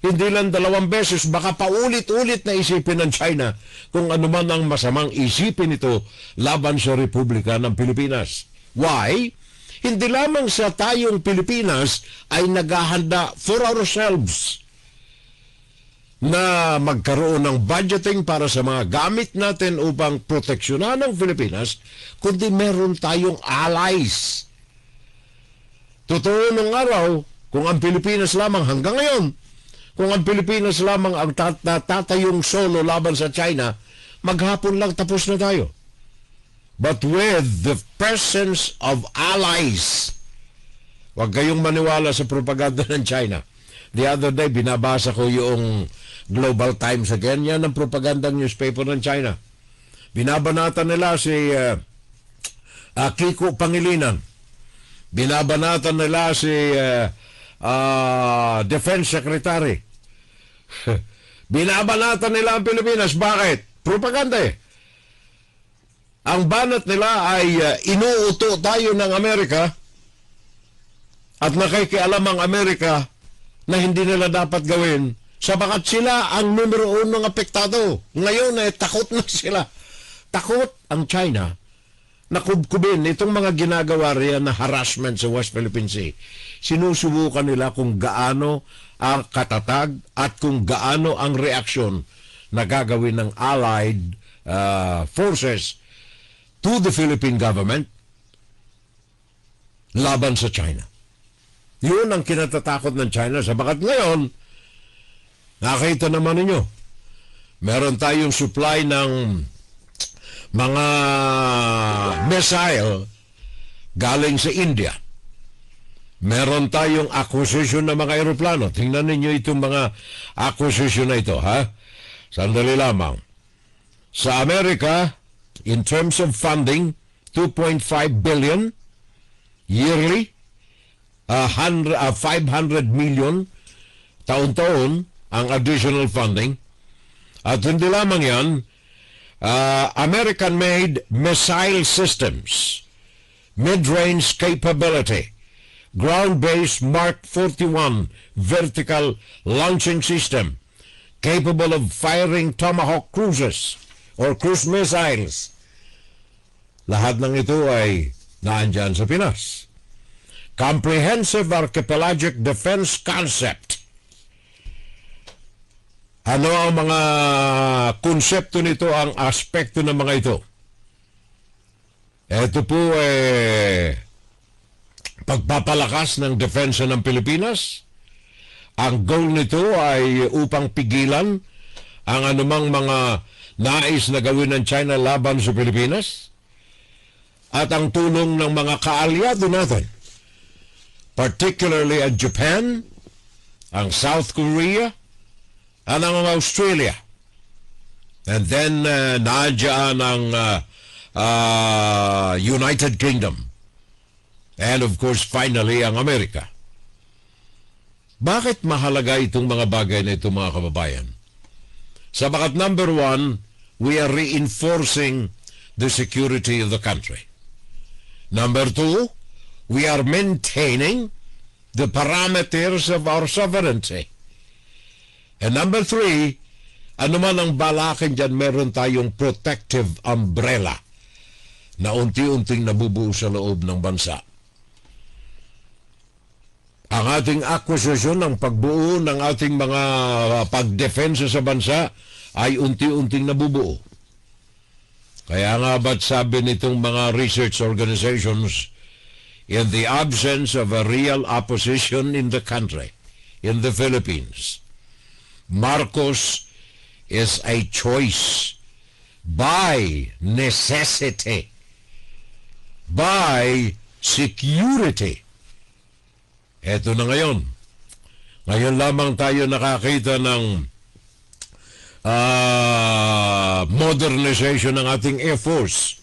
Speaker 1: hindi lang 2 beses, baka paulit-ulit na isipin ng China kung ano man ang masamang isipin ito laban sa Republika ng Pilipinas. Why? Hindi lamang sa tayong Pilipinas ay naghahanda for ourselves na magkaroon ng budgeting para sa mga gamit natin upang proteksyonan ng Pilipinas, kundi meron tayong allies. Totoo nung araw, kung ang Pilipinas lamang hanggang ngayon, kung ang Pilipinas lamang ang tatayong solo laban sa China, maghapon lang tapos na tayo. But with the presence of allies, huwag kayong maniwala sa propaganda ng China. The other day, binabasa ko yung Global Times again. Yan ang propaganda newspaper ng China. Binabanatan nila si Kiko Pangilinan. Binabanatan nila si Defense Secretary. Binabanatan nila ang Pilipinas. Bakit? Propaganda eh. Ang banat nila ay inuuto tayo ng Amerika at nakikialam ang Amerika na hindi nila dapat gawin sabagat sila ang numero 1 ng apektado. Ngayon ay takot na sila. Takot ang China na kubkubin itong mga ginagawa riyan na harassment sa West Philippine Sea. Sinusubukan nila kung gaano ang katatag at kung gaano ang reaksyon na gagawin ng allied forces to the Philippine government laban sa China. Yun ang kinatatakot ng China. Sabagat ngayon, nakita naman ninyo, meron tayong supply ng mga missile galing sa India. Meron tayong acquisition ng mga aeroplano. Tingnan ninyo itong mga acquisition na ito, ha? Sandali lamang. Sa Amerika, in terms of funding, 2.5 billion yearly, 500 million taon-taon ang additional funding. At hindi lamang yan, American-made missile systems, mid-range capability, ground-based Mark 41 vertical launching system, capable of firing Tomahawk cruises or cruise missiles. Lahat ng ito ay naandyan sa Pinas. Comprehensive Archipelagic Defense Concept. Ano ang mga konsepto nito, ang aspekto ng mga ito? Ito po pagpapalakas ng depensa ng Pilipinas. Ang goal nito ay upang pigilan ang anumang mga nais na gawin ng China laban sa Pilipinas at ang tulong ng mga kaalyado natin, particularly ang Japan, ang South Korea, at ang Australia. And then naandyan ang United Kingdom. And of course, finally, ang Amerika. Bakit mahalaga itong mga bagay na ito, mga kababayan? Sabagat number one, we are reinforcing the security of the country. Number two, we are maintaining the parameters of our sovereignty. And number three, ano man ang balakin dyan, meron tayong protective umbrella na unti-unting nabubuo sa loob ng bansa. Ang ating akusasyon ng pagbuo ng ating mga pagdepensa sa bansa ay unti-unting nabubuo. Kaya nga ba't sabi nitong mga research organizations, in the absence of a real opposition in the country, in the Philippines, Marcos is a choice by necessity, by security. Eto na ngayon. Ngayon lamang tayo nakakita ng modernization ng ating Air Force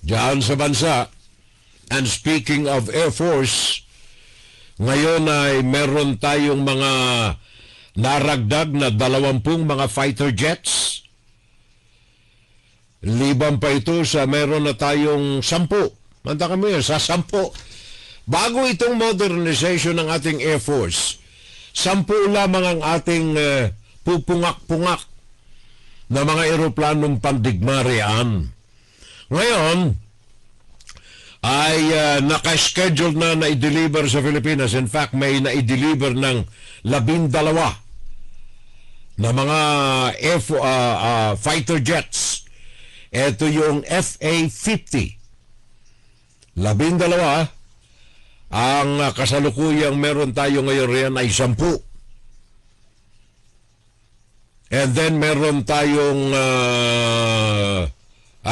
Speaker 1: diyan sa bansa. And speaking of Air Force, ngayon ay meron tayong mga naragdag na 20 mga fighter jets. Liban pa ito sa meron na tayong 10. Manda kami yun, sa 10. Bago itong modernization ng ating Air Force, 10 lamang ang ating pupungak-pungak na mga eroplanong pandigma riyan. Ngayon, ay naka-schedule na i-deliver sa Pilipinas. In fact, may na-i-deliver ng 12 na mga fighter jets. Ito yung FA-50. 12. Ang kasalukuyang meron tayo ngayon riyan ay 10. And then meron tayong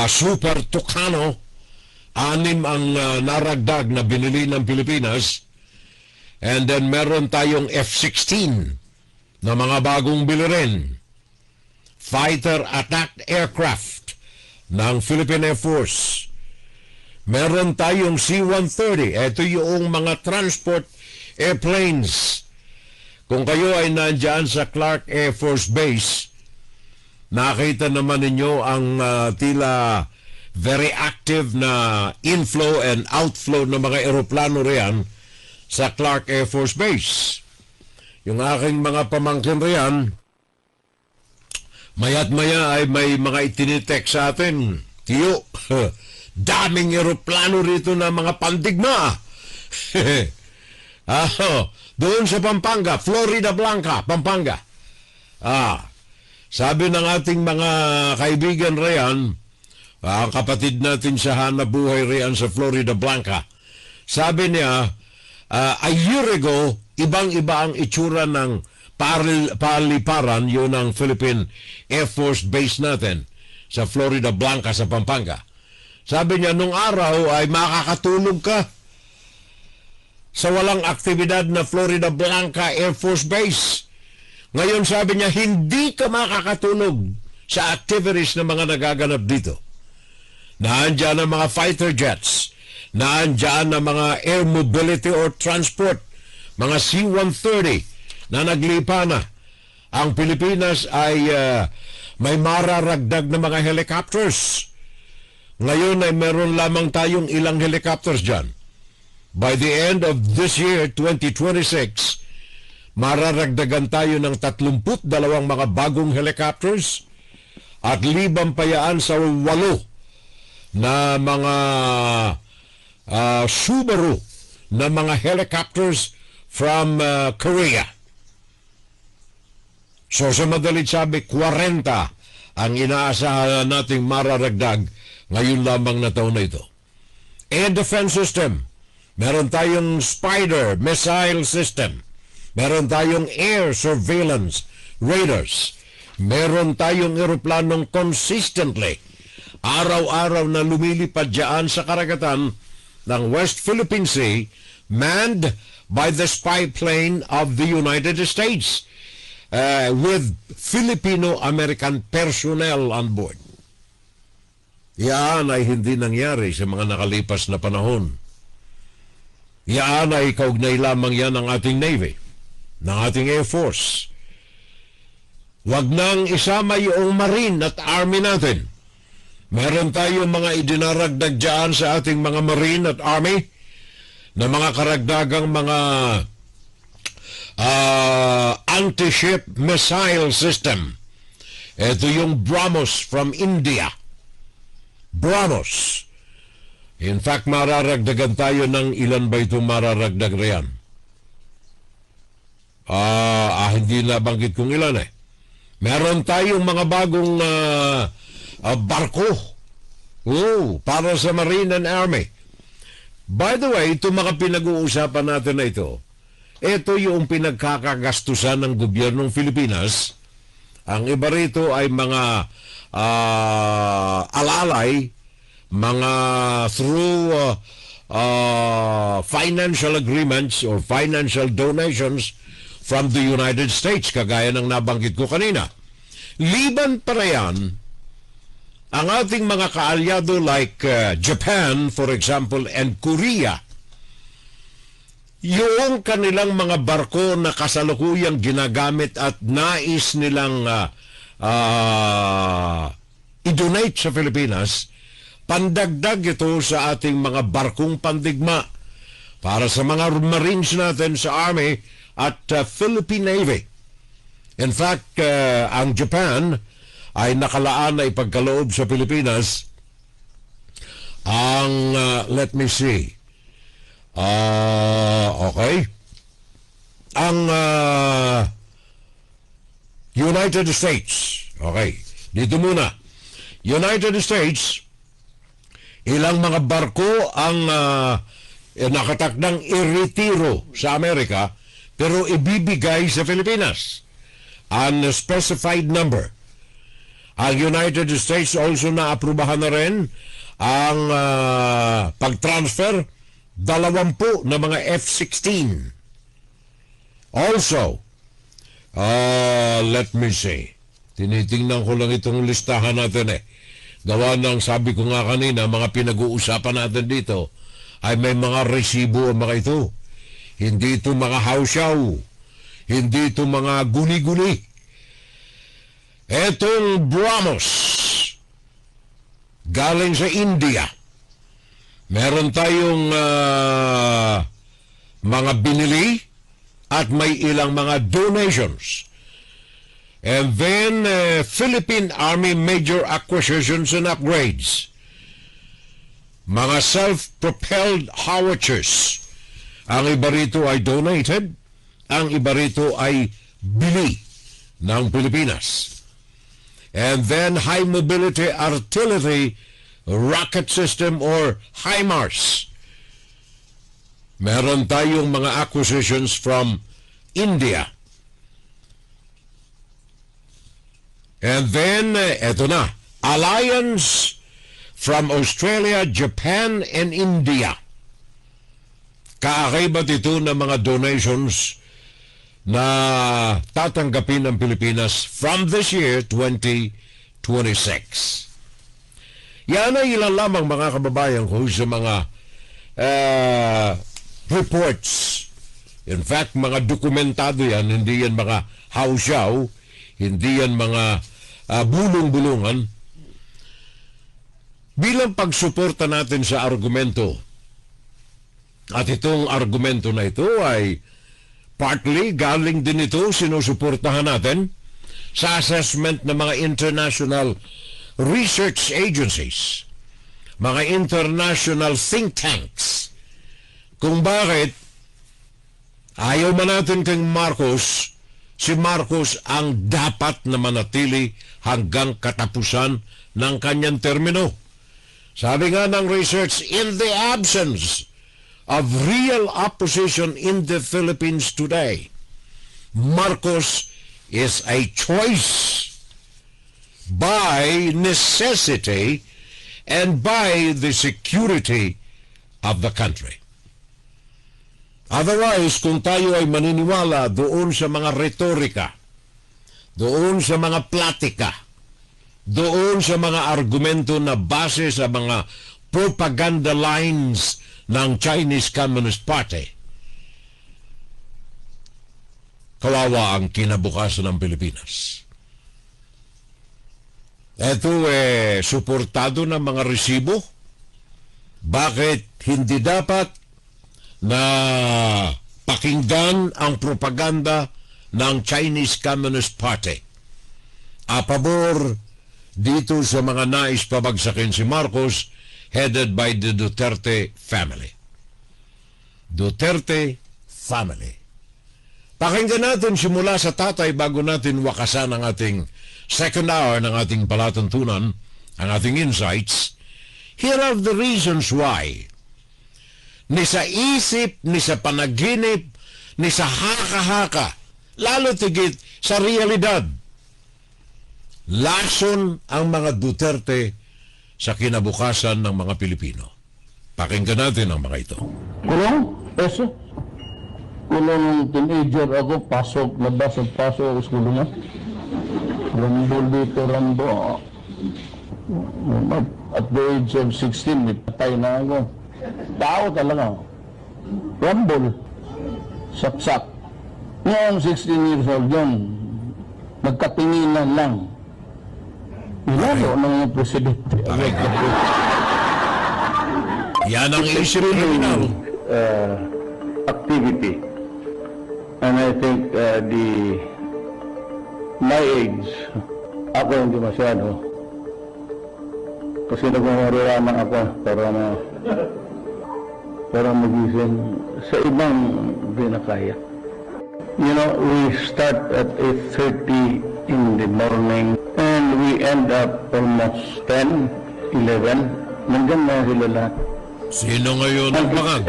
Speaker 1: Super Tucano. 6 ang naragdag na binili ng Pilipinas. And then meron tayong F-16 na mga bagong bili rin. Fighter attack aircraft ng Philippine Air Force. Meron tayong C-130. Ito yung mga transport airplanes. Kung kayo ay nandyan sa Clark Air Force Base, nakita naman ninyo ang tila very active na inflow and outflow ng mga eroplano riyan sa Clark Air Force Base. Yung aking mga pamangkin riyan, maya't maya ay may mga itinitek sa atin. Tiyo, daming eroplano rito na mga pandigma. Doon sa Pampanga, Florida Blanca, Pampanga. Sabi ng ating mga kaibigan riyan, ang kapatid natin sa Hanabuhay riyan sa Florida Blanca, sabi niya, a year ago, ibang-iba ang itsura ng paliparan, yun ang Philippine Air Force Base natin sa Florida Blanca sa Pampanga. Sabi niya, nung araw ay makakatulog ka sa walang aktibidad na Florida Blanca Air Force Base. Ngayon sabi niya, hindi ka makakatulog sa activities na mga nagaganap dito. Naandyan ang mga fighter jets, naandyan ang mga air mobility or transport, mga C-130 na naglipa na. Ang Pilipinas ay may mararagdag na mga helicopters. Ngayon ay meron lamang tayong ilang helicopters dyan. By the end of this year, 2026, mararagdagan tayo ng 32 mga bagong helicopters at liban payaan sa 8 na mga Subaru na mga helicopters from Korea. So sa madalit sabi, 40 ang inaasahan nating mararagdag ngayon lamang na taon na ito. Air defense system. Meron tayong Spider missile system. Meron tayong air surveillance radars. Meron tayong eroplanong consistently araw-araw na lumilipad dyan sa karagatan ng West Philippine Sea, manned by the spy plane of the United States with Filipino-American personnel on board. Yan ay hindi nangyari sa mga nakalipas na panahon. Yan ay kaugnay lamang yan ng ating Navy, ng ating Air Force. Huwag nang isama yung Marine at Army natin. Meron tayong mga idinaragdag dyan sa ating mga Marine at Army na mga karagdagang mga anti-ship missile system. Ito yung BrahMos from India. BrahMos. In fact, mararagdagan tayo ng ilan ba itong mararagdag riyan? Hindi na banggit kong ilan eh. Meron tayong mga bagong barko. Para sa Marine and Army. By the way, itong mga pinag-uusapan natin na ito yung pinagkakagastusan ng gobyernong Pilipinas. Ang iba rito ay mga alalay, mga through financial agreements or financial donations from the United States, kagaya ng nabanggit ko kanina. Liban pa yan, ang ating mga kaalyado like Japan, for example, and Korea, yung kanilang mga barko na kasalukuyang ginagamit at nais nilang i-donate sa Pilipinas, pandagdag ito sa ating mga barkong pandigma para sa mga Marines natin sa Army at Philippine Navy. In fact, ang Japan ay nakalaan na ipagkaloob sa Pilipinas ang, let me see, okay, ang United States. Okay, dito muna. United States, ilang mga barko ang nakatakdang iretiro sa Amerika pero ibibigay sa Pilipinas. Unspecified number. Ang United States also naaprubahan na rin ang pag-transfer 20 na mga F-16. Also, let me see. Tinitingnan ko lang itong listahan natin eh. Gawa ng sabi ko nga kanina, mga pinag-uusapan natin dito ay may mga resibo ang mga ito. Hindi ito mga hausyaw. Hindi ito mga guni-guni. Etong BrahMos galing sa India. Meron tayong mga binili at may ilang mga donations. And then Philippine Army major acquisitions and upgrades. Mga self-propelled howitzers. Ang iba rito ay donated, ang iba rito ay bili ng Pilipinas. And then high mobility artillery rocket system or HIMARS. Meron tayong mga acquisitions from India. And then, eto na, alliance from Australia, Japan, and India. Kaakibat ito ng mga donations na tatanggapin ng Pilipinas from this year, 2026. Yan ay ilan lamang mga kababayan ko sa mga reports. In fact, mga dokumentado yan, hindi yan mga hausyaw, hindi yan mga bulong-bulungan. Bilang pagsuporta natin sa argumento, at itong argumento na ito ay partly galing din ito, sinusuportahan natin sa assessment ng mga international research agencies, mga international think tanks, kung bakit ayaw man natin kay Marcos, si Marcos ang dapat na manatili hanggang katapusan ng kanyang termino. Sabi nga ng research, in the absence of real opposition in the Philippines today, Marcos is a choice by necessity and by the security of the country. Otherwise, kung tayo ay maniniwala doon sa mga retorika, doon sa mga platika, doon sa mga argumento na base sa mga propaganda lines ng Chinese Communist Party. Kawawa ang kinabukasan ng Pilipinas. Ito suportado ng mga resibo. Bakit hindi dapat na pakinggan ang propaganda ng Chinese Communist Party a pabor dito sa mga nais pabagsakin si Marcos, headed by the Duterte family. Duterte family. Pakinggan natin simula sa tatay bago natin wakasan ang ating second hour ng ating palatuntunan, ang ating insights. Here are the reasons why. Ni sa isip, ni sa panaginip, ni sa haka-haka, lalo tigit sa realidad. Lason ang mga Duterte sa kinabukasan ng mga Pilipino. Pakinggan natin ang mga ito.
Speaker 3: Kulong? Eso? Kulong teenager ako, pasok, labas at pasok ako sa kulungan. Rambo dito, Rambo. At the age of 16, may patay na ako. Tao talaga. Rumble. Saksak. Noong 16 years old yun, nagkatinginan lang. Ilalo ng mga presidente.
Speaker 1: Yan ang isip kriminal.
Speaker 3: Activity. And I think my age, ako hindi masyado. Kasi nagmamariraman ako para magising. Sa ibang hindi na kaya. You know, we start at 8:30 in the morning and we end up almost 10, 11. Nandyan na sila lahat.
Speaker 1: Sino ngayon ang bangag?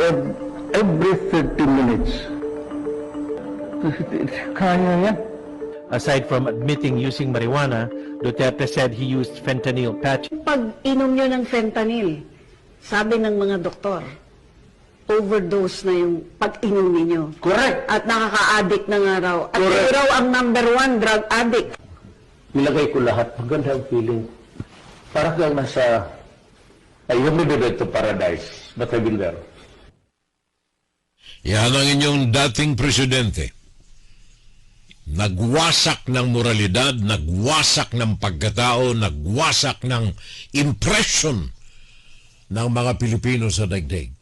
Speaker 3: Every 30 minutes. Kaya yan.
Speaker 4: Aside from admitting using marijuana, Duterte said he used fentanyl patch.
Speaker 5: Pag inom nyo ng fentanyl, sabi ng mga doktor, overdose na yung pag-inom ninyo.
Speaker 3: Correct.
Speaker 5: At nakaka-addict na nga raw. At
Speaker 3: Correct.
Speaker 5: kayo raw ang number 1 drug addict.
Speaker 3: Nilagay ko lahat. Maganda ang feeling. Para kang nasa, I haven't been to paradise, but I've been there.
Speaker 1: Yan ang inyong dating presidente. Nagwasak ng moralidad, nagwasak ng pagkatao, nagwasak ng impression ng mga Pilipino sa daigdig.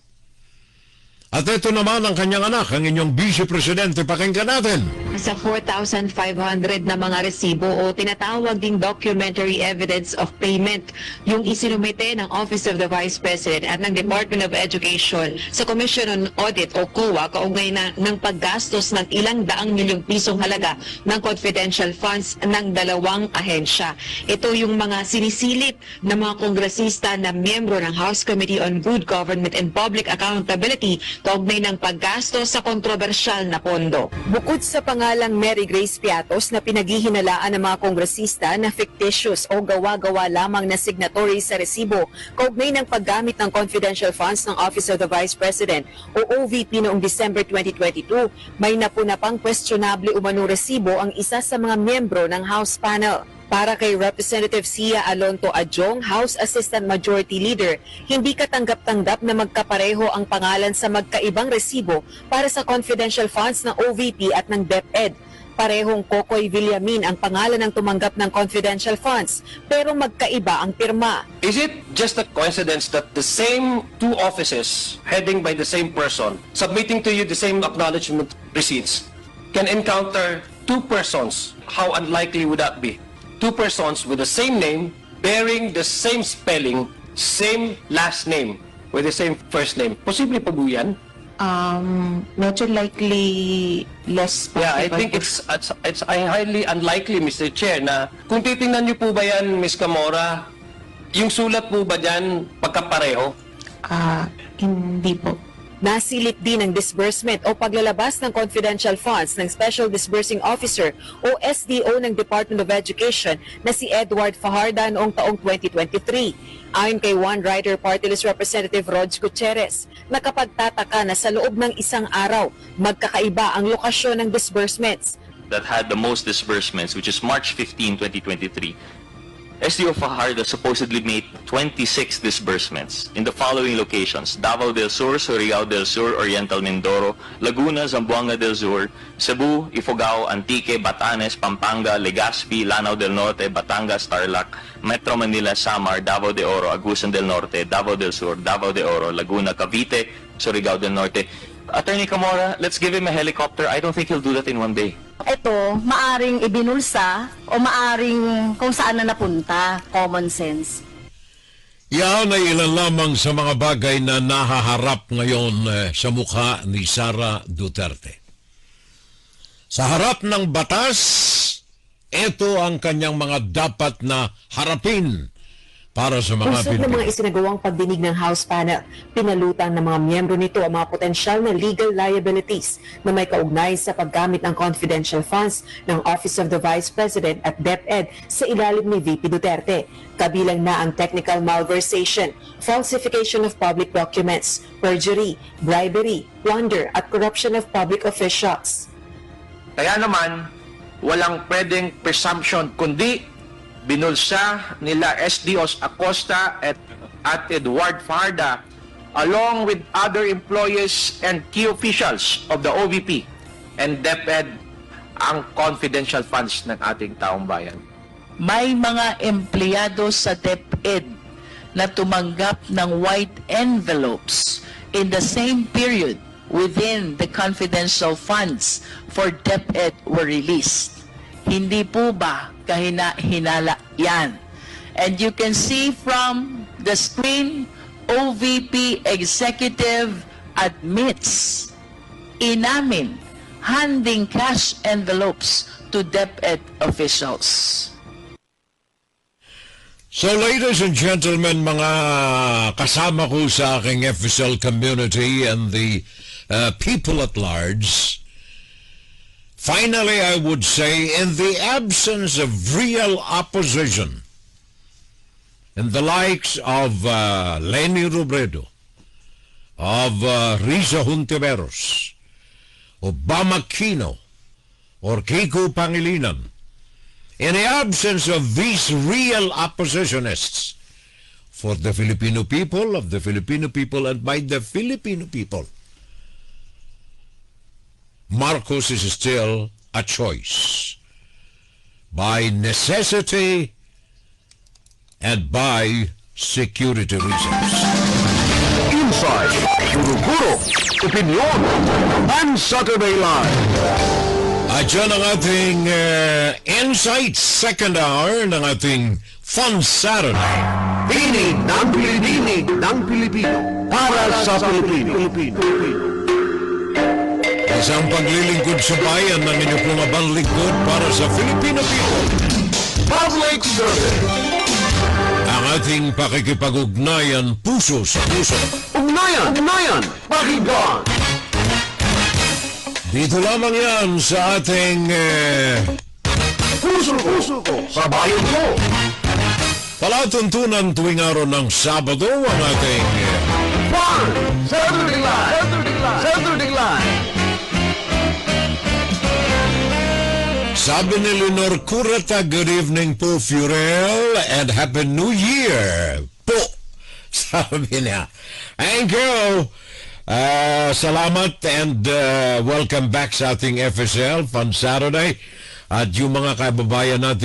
Speaker 1: At ito naman ang kanyang anak, ang inyong vice-presidente. Pakinggan natin.
Speaker 6: Sa 4,500 na mga resibo o tinatawag ding documentary evidence of payment yung isinumite ng Office of the Vice President at ng Department of Education sa Commission on Audit o COA kaugnay ng paggastos ng ilang daang milyong pisong halaga ng confidential funds ng dalawang ahensya. Ito yung mga sinisilip ng mga kongresista na miyembro ng House Committee on Good Government and Public Accountability kaugnay ng paggastos sa kontrobersyal na pondo. Bukod sa pangalang Mary Grace Piatos na pinaghihinalaan ng mga kongresista na fictitious o gawa-gawa lamang na signatory sa resibo kaugnay ng paggamit ng confidential funds ng Office of the Vice President o OVP noong December 2022, may napunapang questionable umanong resibo ang isa sa mga miyembro ng House panel. Para kay Representative Sia Alonto Adjong, House Assistant Majority Leader, hindi katanggap-tanggap na magkapareho ang pangalan sa magkaibang resibo para sa confidential funds ng OVP at ng DepEd. Parehong Kokoy Villamin ang pangalan ng tumanggap ng confidential funds, pero magkaiba ang pirma.
Speaker 7: Is it just a coincidence that the same two offices heading by the same person, submitting to you the same acknowledgement receipts, can encounter two persons? How unlikely would that be? Two persons with the same name, bearing the same spelling, same last name, with the same first name. Posible pa po yan?
Speaker 6: Medyo likely less possible.
Speaker 7: Yeah, I think it's highly unlikely, Mr. Chair, na kung titingnan niyo po ba yan, Ms. Camora, yung sulat po ba dyan pagkapareho?
Speaker 6: Hindi po. Nasilip din ang disbursement o paglalabas ng confidential funds ng Special Disbursing Officer o SDO ng Department of Education na si Edward Fajarda noong taong 2023. Ayon kay One Rider Party List Representative Rog Gutierrez, nakapagtataka na sa loob ng isang araw, magkakaiba ang lokasyon ng disbursements.
Speaker 8: That had the most disbursements, which is March 15, 2023, SDO Fajardo supposedly made 26 disbursements in the following locations: Davao del Sur, Surigao del Sur, Oriental Mindoro, Laguna, Zamboanga del Sur, Cebu, Ifugao, Antique, Batanes, Pampanga, Legazpi, Lanao del Norte, Batangas, Tarlac, Metro Manila, Samar, Davao de Oro, Agusan del Norte, Davao del Sur, Davao de Oro, Laguna, Cavite, Surigao del Norte. Attorney Camora, let's give him a helicopter. I don't think he'll do that in one day.
Speaker 9: Ito, maaring ibinulsa o maaring kung saan na napunta. Common sense.
Speaker 1: Yan ay ilan lamang sa mga bagay na nahaharap ngayon sa mukha ni Sara Duterte. Sa harap ng batas, ito ang kanyang mga dapat na harapin para sa mga
Speaker 6: Usod ng
Speaker 1: Pilipino.
Speaker 6: mga isinagawang pagdinig ng House panel, pinalutan ng mga miyembro nito ang mga potensyal na legal liabilities na may kaugnay sa paggamit ng confidential funds ng Office of the Vice President at DepEd sa ilalim ni VP Duterte. Kabilang na ang technical malversation, falsification of public documents, perjury, bribery, plunder at corruption of public officials.
Speaker 10: Kaya naman, walang pwedeng presumption kundi binulsa nila SDOs Acosta at Edward Fajardo along with other employees and key officials of the OVP and DepEd ang confidential funds ng ating taong bayan.
Speaker 11: May mga empleyado sa DepEd na tumanggap ng white envelopes in the same period within the confidential funds for DepEd were released. Hindi po ba kahina-hinala yan? And you can see from the screen, OVP executive admits inamin handing cash envelopes to DepEd officials.
Speaker 1: So ladies and gentlemen, mga kasama ko sa aking FSL community and the people at large, finally, I would say, in the absence of real opposition, in the likes of Leni Robredo, of Risa Hontiveros, Obama Aquino, or Kiko Pangilinan, in the absence of these real oppositionists for the Filipino people, of the Filipino people, and by the Filipino people, Marcos is still a choice by necessity and by security reasons.
Speaker 2: Inside, Guro-Guro, Opinion, and Saturday Live.
Speaker 1: At yan ang ating Insights second hour ng ating Fun Saturday.
Speaker 2: Tinig ng Pilipino para sa Pilipino.
Speaker 1: Isang paglilingkod sa bayan ng inyong pumabang lingkod para sa Filipino people.
Speaker 2: Public Service.
Speaker 1: Ang ating pakikipag-ugnayan puso sa puso.
Speaker 2: Ugnayan, pakinggan.
Speaker 1: Dito lamang yan sa ating
Speaker 2: Puso ko, sa bayan ko.
Speaker 1: palatuntunan tuwing araw ng Sabado ang ating
Speaker 2: Fun Saturday Live.
Speaker 1: Sabi ni Lenore Curata, good evening po, Furel, and Happy New Year po. Sabi niya. Thank you. Salamat and welcome back sa ating FSL Fun Saturday. At yung mga kababayan natin